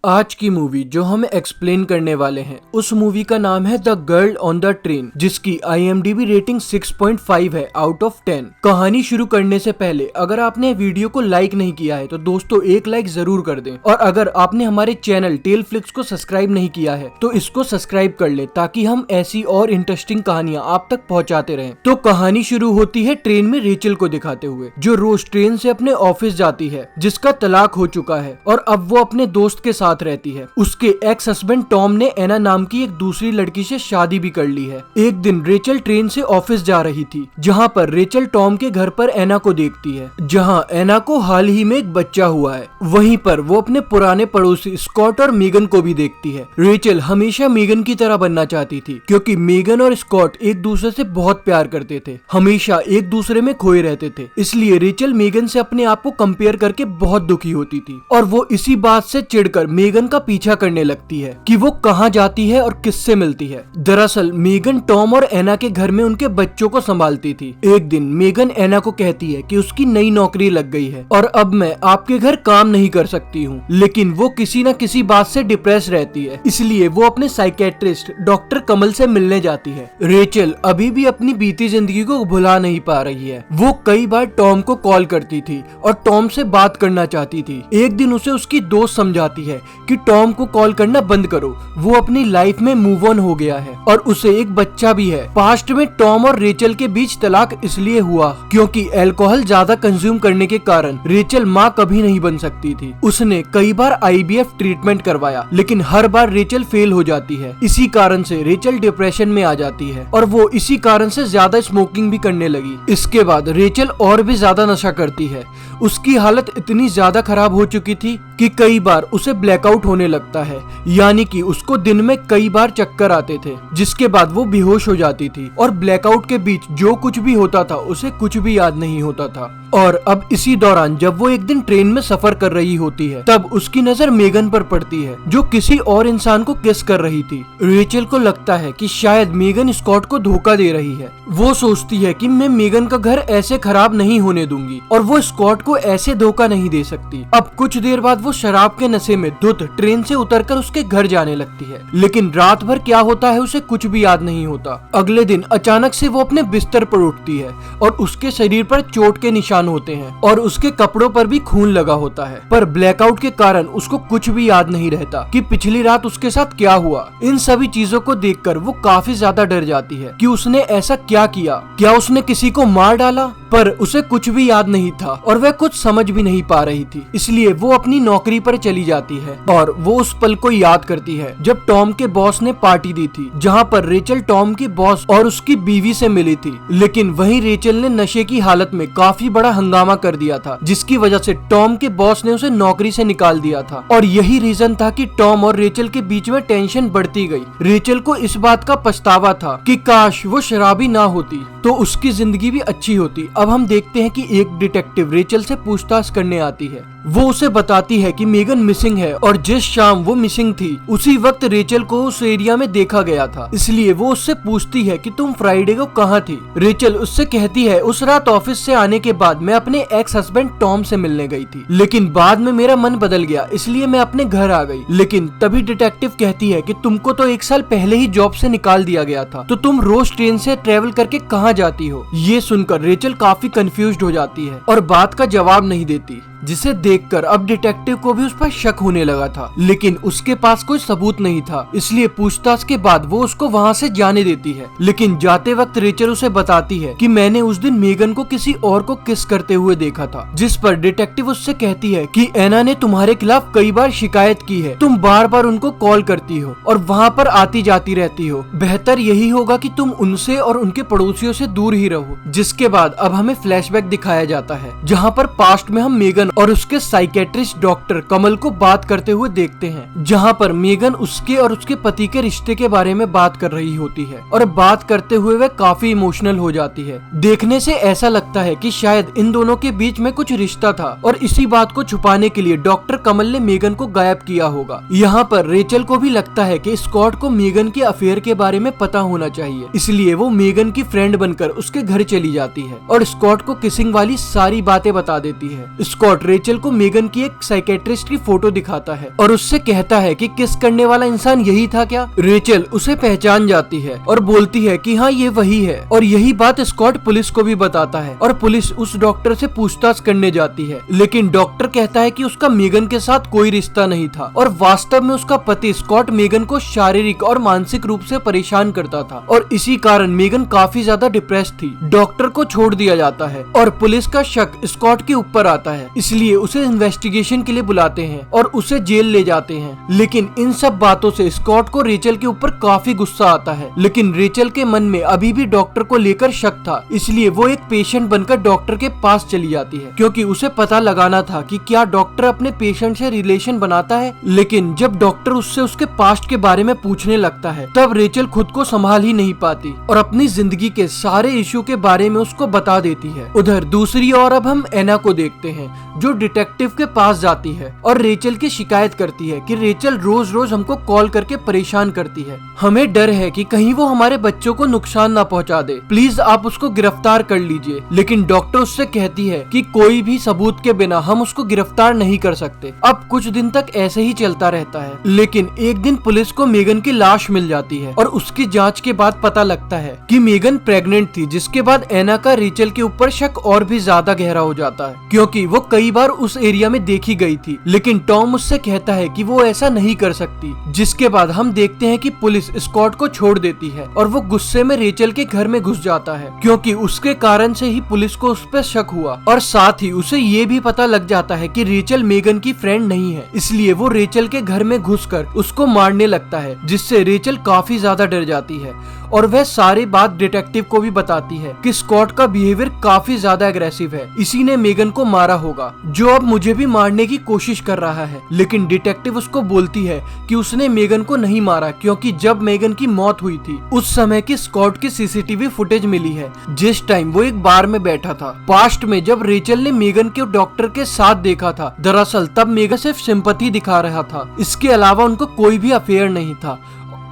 आज की मूवी जो हम एक्सप्लेन करने वाले हैं उस मूवी का नाम है the girl on the train, जिसकी IMDb रेटिंग 6.5 है आउट ऑफ 10। कहानी शुरू करने से पहले अगर आपने वीडियो को लाइक नहीं किया है तो दोस्तों एक लाइक जरूर कर दें, और अगर आपने हमारे चैनल टेल फ्लिक्स को सब्सक्राइब नहीं किया है तो इसको सब्सक्राइब कर लें ताकि हम ऐसी और इंटरेस्टिंग कहानियां आप तक पहुंचाते रहें। तो कहानी शुरू होती है ट्रेन में रेचल को दिखाते हुए, जो रोज ट्रेन से अपने ऑफिस जाती है, जिसका तलाक हो चुका है और अब वो अपने दोस्त के साथ रहती है। उसके एक्स हस्बैंड टॉम ने एना नाम की एक दूसरी लड़की से शादी भी कर ली है। एक दिन रेचल ट्रेन से ऑफिस जा रही थी, जहाँ पर रेचल टॉम के घर पर एना को देखती है, जहाँ एना को हाल ही में एक बच्चा हुआ है। वहीं पर वो अपने पुराने पड़ोसी स्कॉट और मेगन को भी देखती है। रेचल हमेशा मेगन की तरह बनना चाहती थी, क्योंकि मेगन और स्कॉट एक दूसरे से बहुत प्यार करते थे, हमेशा एक दूसरे में खोए रहते थे। इसलिए रेचल मेगन से अपने आप को कंपेयर करके बहुत दुखी होती थी, और वो इसी बात से चिढ़कर मेगन का पीछा करने लगती है कि वो कहाँ जाती है और किससे मिलती है। दरअसल मेगन टॉम और एना के घर में उनके बच्चों को संभालती थी। एक दिन मेगन एना को कहती है कि उसकी नई नौकरी लग गई है और अब मैं आपके घर काम नहीं कर सकती हूँ, लेकिन वो किसी न किसी बात से डिप्रेस रहती है, इसलिए वो अपने साइकेट्रिस्ट डॉक्टर कमल से मिलने जाती है। रेचल अभी भी अपनी बीती जिंदगी को भुला नहीं पा रही है। वो कई बार टॉम को कॉल करती थी और टॉम से बात करना चाहती थी। एक दिन उसे उसकी दोस्त समझाती है कि टॉम को कॉल करना बंद करो, वो अपनी लाइफ में मूव ऑन हो गया है और उसे एक बच्चा भी है। पास्ट में टॉम और रेचल के बीच तलाक इसलिए हुआ क्योंकि अल्कोहल ज्यादा कंज्यूम करने के कारण रेचल माँ कभी नहीं बन सकती थी। उसने कई बार IVF ट्रीटमेंट करवाया, लेकिन हर बार रेचल फेल हो जाती है। इसी कारण से रेचल डिप्रेशन में आ जाती है और वो इसी कारण से ज्यादा स्मोकिंग भी करने लगी। इसके बाद रेचल और भी ज्यादा नशा करती है। उसकी हालत इतनी ज्यादा खराब हो चुकी थी कि कई बार उसे ब्लैकआउट होने लगता है, यानी कि उसको दिन में कई बार चक्कर आते थे, जिसके बाद वो बेहोश हो जाती थी और ब्लैकआउट के बीच जो कुछ भी होता था उसे कुछ भी याद नहीं होता था। और अब इसी दौरान जब वो एक दिन ट्रेन में सफर कर रही होती है, तब उसकी नजर मेगन पर पड़ती है, जो किसी और इंसान को किस कर रही थी। रेचल को लगता है कि शायद मेगन स्कॉट को धोखा दे रही है। वो सोचती है कि मैं मेगन का घर ऐसे खराब नहीं होने दूंगी और वो स्कॉट को ऐसे धोखा नहीं दे सकती। अब कुछ देर बाद वो शराब के नशे में धुत ट्रेन से उतरकर उसके घर जाने लगती है, लेकिन रात भर क्या होता है उसे कुछ भी याद नहीं होता। अगले दिन अचानक से वो अपने बिस्तर पर उठती है और उसके शरीर पर चोट के निशान होते हैं और उसके कपड़ों पर भी खून लगा होता है, पर ब्लैकआउट के कारण उसको कुछ भी याद नहीं रहता कि पिछली रात उसके साथ क्या हुआ। इन सभी चीजों को देखकर वो काफी ज्यादा डर जाती है कि उसने ऐसा क्या किया, क्या उसने किसी को मार डाला, पर उसे कुछ भी याद नहीं था और वह कुछ समझ भी नहीं पा रही थी। इसलिए वो अपनी नौकरी पर चली जाती है और वो उस पल को याद करती है जब टॉम के बॉस ने पार्टी दी थी, जहाँ पर रेचल टॉम की बॉस और उसकी बीवी से मिली थी, लेकिन वहीं रेचल ने नशे की हालत में काफी बड़ा हंगामा कर दिया था, जिसकी वजह से टॉम के बॉस ने उसे नौकरी से निकाल दिया था। और यही रीजन था कि टॉम और रेचल के बीच में टेंशन बढ़ती गई। रेचल को इस बात का पछतावा था कि काश वो शराबी ना होती तो उसकी जिंदगी भी अच्छी होती। अब हम देखते हैं कि एक डिटेक्टिव रेचल से पूछताछ करने आती है। वो उसे बताती है कि मेगन मिसिंग है और जिस शाम वो मिसिंग थी उसी वक्त रेचल को उस एरिया में देखा गया था। इसलिए वो उससे पूछती है कि तुम फ्राइडे को कहाँ थी। रेचल उससे कहती है उस रात ऑफिस से आने के बाद मैं अपने एक्स हस्बैंड टॉम से मिलने गई थी, लेकिन बाद में मेरा मन बदल गया, इसलिए मैं अपने घर आ गई। लेकिन तभी डिटेक्टिव कहती है कि तुमको तो 1 साल पहले ही जॉब से निकाल दिया गया था, तो तुम रोज ट्रेन से ट्रेवल करके कहाँ जाती हो। ये सुनकर रेचल काफी कंफ्यूज्ड हो जाती है और बात का जवाब नहीं देती, जिसे देखकर अब डिटेक्टिव को भी उस पर शक होने लगा था, लेकिन उसके पास कोई सबूत नहीं था। इसलिए पूछताछ के बाद वो उसको वहाँ से जाने देती है, लेकिन जाते वक्त रेचल उसे बताती है कि मैंने उस दिन मेगन को किसी और को किस करते हुए देखा था, जिस पर डिटेक्टिव उससे कहती है कि एना ने तुम्हारे खिलाफ कई बार शिकायत की है, तुम बार बार उनको कॉल करती हो और वहाँ पर आती जाती रहती हो, बेहतर यही होगा कि तुम उनसे और उनके पड़ोसियों से दूर ही रहो। जिसके बाद अब हमें फ्लैशबैक दिखाया जाता है, जहाँ पर पास्ट में हम मेगन और उसके साइकेट्रिस्ट डॉक्टर कमल को बात करते हुए देखते हैं, जहां पर मेगन उसके और उसके पति के रिश्ते के बारे में बात कर रही होती है और बात करते हुए वह काफी इमोशनल हो जाती है। देखने से ऐसा लगता है कि शायद इन दोनों के बीच में कुछ रिश्ता था और इसी बात को छुपाने के लिए डॉक्टर कमल ने मेगन को गायब किया होगा। यहाँ पर रेचल को भी लगता है कि स्कॉट को मेगन के अफेयर के बारे में पता होना चाहिए, इसलिए वो मेगन की फ्रेंड बनकर उसके घर चली जाती है और स्कॉट को किसिंग वाली सारी बातें बता देती है। स्कॉट रेचल को मेगन की एक साइकेट्रिस्ट की फोटो दिखाता है और उससे कहता है कि किस करने वाला इंसान यही था क्या। रेचल उसे पहचान जाती है और बोलती है कि हाँ ये वही है, और यही बात स्कॉट पुलिस को भी बताता है और पुलिस उस डॉक्टर से पूछताछ करने जाती है, लेकिन डॉक्टर कहता है कि उसका मेगन के साथ कोई रिश्ता नहीं था और वास्तव में उसका पति स्कॉट मेगन को शारीरिक और मानसिक रूप से परेशान करता था और इसी कारण मेगन काफी ज्यादा डिप्रेस थी। डॉक्टर को छोड़ दिया जाता है और पुलिस का शक स्कॉट के ऊपर आता है, इसलिए उसे इन्वेस्टिगेशन के लिए बुलाते हैं और उसे जेल ले जाते हैं। लेकिन इन सब बातों से स्कॉट को रेचल के ऊपर काफी गुस्सा आता है, लेकिन रेचल के मन में अभी भी डॉक्टर को लेकर शक था, इसलिए वो एक पेशेंट बनकर डॉक्टर के पास चली जाती है क्योंकि उसे पता लगाना था कि क्या डॉक्टर अपने पेशेंट से रिलेशन बनाता है। लेकिन जब डॉक्टर उससे उसके पास्ट के बारे में पूछने लगता है तब रेचल खुद को संभाल ही नहीं पाती और अपनी जिंदगी के सारे इश्यू के बारे में उसको बता देती है। उधर दूसरी ओर अब हम एना को देखते हैं जो डिटेक्टिव के पास जाती है और रेचल की शिकायत करती है कि रेचल रोज रोज हमको कॉल करके परेशान करती है, हमें डर है कि कहीं वो हमारे बच्चों को नुकसान ना पहुंचा दे, प्लीज आप उसको गिरफ्तार कर लीजिए। लेकिन डॉक्टर उससे कहती है कि कोई भी सबूत के बिना हम उसको गिरफ्तार नहीं कर सकते। अब कुछ दिन तक ऐसे ही चलता रहता है, लेकिन एक दिन पुलिस को मेगन की लाश मिल जाती है और उसकी जांच के बाद पता लगता है कि मेगन प्रेग्नेंट थी, जिसके बाद एना का रेचल के ऊपर शक और भी ज्यादा गहरा हो जाता है क्योंकि वो कई बार उस एरिया में देखी गई थी, लेकिन टॉम उससे कहता है कि वो ऐसा नहीं कर सकती। जिसके बाद हम देखते हैं कि पुलिस स्कॉट को छोड़ देती है और वो गुस्से में रेचल के घर में घुस जाता है क्योंकि उसके कारण से ही पुलिस को उस पर शक हुआ और साथ ही उसे ये भी पता लग जाता है कि रेचल मेगन की फ्रेंड नहीं है, इसलिए वो रेचल के घर में घुसकर उसको मारने लगता है, जिससे रेचल काफी ज्यादा डर जाती है और वह सारी बात डिटेक्टिव को भी बताती है कि स्कॉट का बिहेवियर काफी ज्यादा एग्रेसिव है, इसी ने मेगन को मारा होगा जो अब मुझे भी मारने की कोशिश कर रहा है। लेकिन डिटेक्टिव उसको बोलती है कि उसने मेगन को नहीं मारा क्योंकि जब मेगन की मौत हुई थी उस समय की स्कॉट की सीसीटीवी फुटेज मिली है जिस टाइम वो एक बार में बैठा था। पास्ट में जब रेचल ने मेगन के डॉक्टर के साथ देखा था, दरअसल तब मेगन सिर्फ सिंपैथी दिखा रहा था, इसके अलावा उनको कोई भी अफेयर नहीं था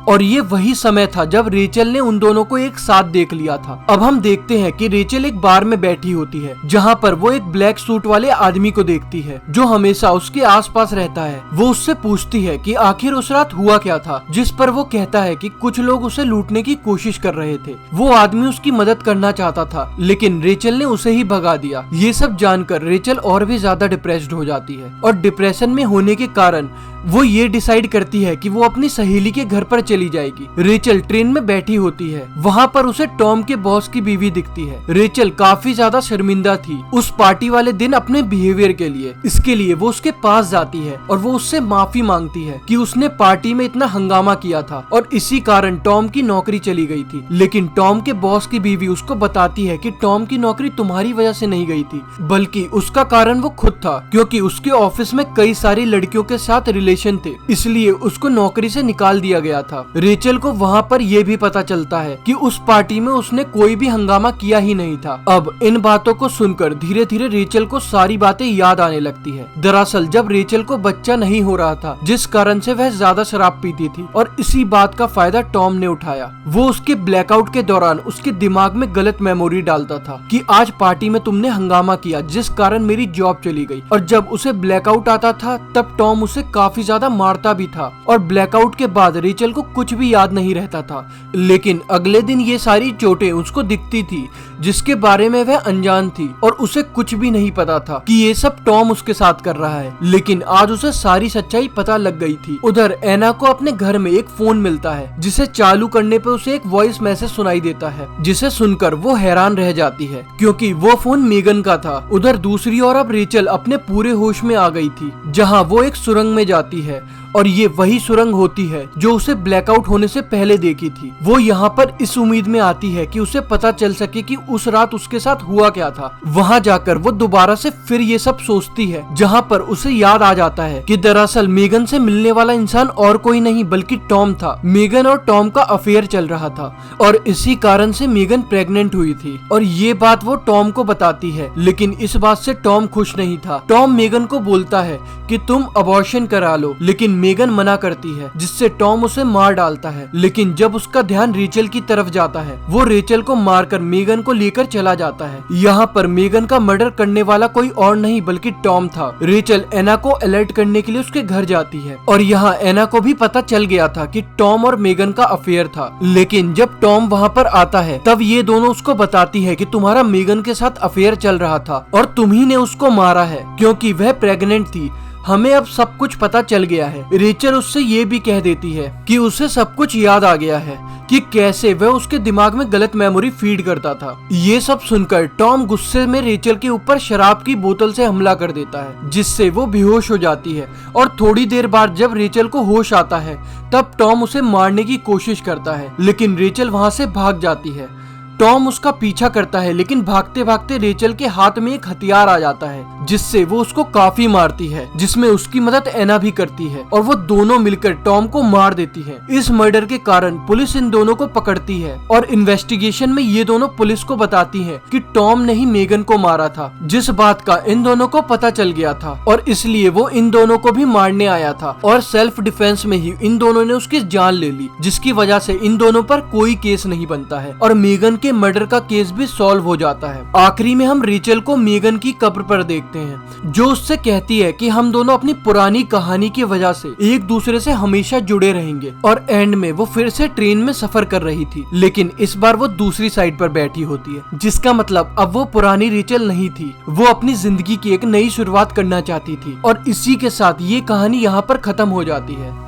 और ये वही समय था जब रेचल ने उन दोनों को एक साथ देख लिया था। अब हम देखते हैं कि रेचल एक बार में बैठी होती है जहाँ पर वो एक ब्लैक सूट वाले आदमी को देखती है जो हमेशा उसके आसपास रहता है। वो उससे पूछती है कि आखिर उस रात हुआ क्या था, जिस पर वो कहता है कि कुछ लोग उसे लूटने की कोशिश कर रहे थे। वो आदमी उसकी मदद करना चाहता था लेकिन रेचल ने उसे ही भगा दिया। ये सब जानकर रेचल और भी ज्यादा डिप्रेस्ड हो जाती है और डिप्रेशन में होने के कारण वो ये डिसाइड करती है कि वो अपनी सहेली के घर पर चली जाएगी। रेचल ट्रेन में बैठी होती है, वहाँ पर उसे टॉम के बॉस की बीवी दिखती है। रेचल काफी ज्यादा शर्मिंदा थी उस पार्टी वाले दिन अपने बिहेवियर के लिए, इसके लिए वो उसके पास जाती है और वो उससे माफी मांगती है कि उसने पार्टी में इतना हंगामा किया था और इसी कारण टॉम की नौकरी चली गई थी। लेकिन टॉम के बॉस की बीवी उसको बताती है कि टॉम की नौकरी तुम्हारी वजह से नहीं गई थी, बल्कि उसका कारण वो खुद था क्योंकि उसके ऑफिस में कई सारी लड़कियों के साथ थे, इसलिए उसको नौकरी से निकाल दिया गया था। रेचल को वहाँ पर यह भी पता चलता है कि उस पार्टी में उसने कोई भी हंगामा किया ही नहीं था। अब इन बातों को सुनकर धीरे धीरे रेचल को सारी बातें याद आने लगती है। दरअसल जब रेचल को बच्चा नहीं हो रहा था जिस कारण से वह ज्यादा शराब पीती थी और इसी बात का फायदा टॉम ने उठाया। वो उसके ब्लैकआउट के दौरान उसके दिमाग में गलत मेमोरी डालता था कि आज पार्टी में तुमने हंगामा किया जिस कारण मेरी जॉब चली गई, और जब उसे ब्लैकआउट आता था तब टॉम उसे काफी ज्यादा मारता भी था और ब्लैकआउट के बाद रेचल को कुछ भी याद नहीं रहता था। लेकिन अगले दिन ये सारी चोटें उसको दिखती थी जिसके बारे में वह अनजान थी और उसे कुछ भी नहीं पता था कि ये सब टॉम उसके साथ कर रहा है। लेकिन आज उसे सारी सच्चाई पता लग गई थी। उधर एना को अपने घर में एक फोन मिलता है जिसे चालू करने पे उसे एक वॉइस मैसेज सुनाई देता है जिसे सुनकर वो हैरान रह जाती है क्योंकि वो फोन मेगन का था। उधर दूसरी ओर अब रेचल अपने पूरे होश में आ गई थी जहाँ वो एक सुरंग में जाती है और ये वही सुरंग होती है जो उसे ब्लैकआउट होने से पहले देखी थी। वो यहाँ पर इस उम्मीद में आती है कि उसे पता चल सके कि उस रात उसके साथ हुआ क्या था। वहाँ जाकर वो दोबारा से फिर ये सब सोचती है जहाँ पर उसे याद आ जाता है कि दरअसल मेगन से मिलने वाला इंसान और कोई नहीं बल्कि टॉम था। मेगन और टॉम का अफेयर चल रहा था और इसी कारण से मेगन प्रेग्नेंट हुई थी और ये बात वो टॉम को बताती है। लेकिन इस बात से टॉम खुश नहीं था। टॉम मेगन को बोलता है कि तुम अबॉर्शन करा लो, लेकिन मेगन मना करती है, जिससे टॉम उसे मार डालता है। लेकिन जब उसका ध्यान रेचल की तरफ जाता है, वो रेचल को मारकर मेगन को लेकर चला जाता है। यहाँ पर मेगन का मर्डर करने वाला कोई और नहीं बल्कि टॉम था। रेचल एना को अलर्ट करने के लिए उसके घर जाती है और यहाँ एना को भी पता चल गया था कि टॉम और मेगन का अफेयर था। लेकिन जब टॉम वहाँ पर आता है तब ये दोनों उसको बताती है कि तुम्हारा मेगन के साथ अफेयर चल रहा था और तुम ही ने उसको मारा है क्योंकि वह प्रेग्नेंट थी। हमें अब सब कुछ पता चल गया है। रेचल उससे ये भी कह देती है कि उसे सब कुछ याद आ गया है कि कैसे वह उसके दिमाग में गलत मेमोरी फीड करता था। ये सब सुनकर टॉम गुस्से में रेचल के ऊपर शराब की बोतल से हमला कर देता है, जिससे वो बेहोश हो जाती है। और थोड़ी देर बाद जब रेचल को होश आता है तब टॉम उसे मारने की कोशिश करता है, लेकिन रेचल वहाँ से भाग जाती है। टॉम उसका पीछा करता है, लेकिन भागते भागते रेचल के हाथ में एक हथियार आ जाता है, जिससे वो उसको काफी मारती है, जिसमें उसकी मदद एना भी करती है और वो दोनों मिलकर टॉम को मार देती है। इस मर्डर के कारण पुलिस इन दोनों को पकड़ती है और इन्वेस्टिगेशन में ये दोनों पुलिस को बताती है कि टॉम ने ही मेगन को मारा था, जिस बात का इन दोनों को पता चल गया था और इसलिए वो इन दोनों को भी मारने आया था और सेल्फ डिफेंस में ही इन दोनों ने उसकी जान ले ली, जिसकी वजह से इन दोनों पर कोई केस नहीं बनता है और मेगन के मर्डर का केस भी सॉल्व हो जाता है। आखिरी में हम रेचल को मेगन की कब्र पर देखते हैं, जो उससे कहती है कि हम दोनों अपनी पुरानी कहानी की वजह से एक दूसरे से हमेशा जुड़े रहेंगे। और एंड में वो फिर से ट्रेन में सफर कर रही थी, लेकिन इस बार वो दूसरी साइड पर बैठी होती है, जिसका मतलब अब वो पुरानी रेचल नहीं थी। वो अपनी जिंदगी की एक नई शुरुआत करना चाहती थी और इसी के साथ ये कहानी यहाँ पर खत्म हो जाती है।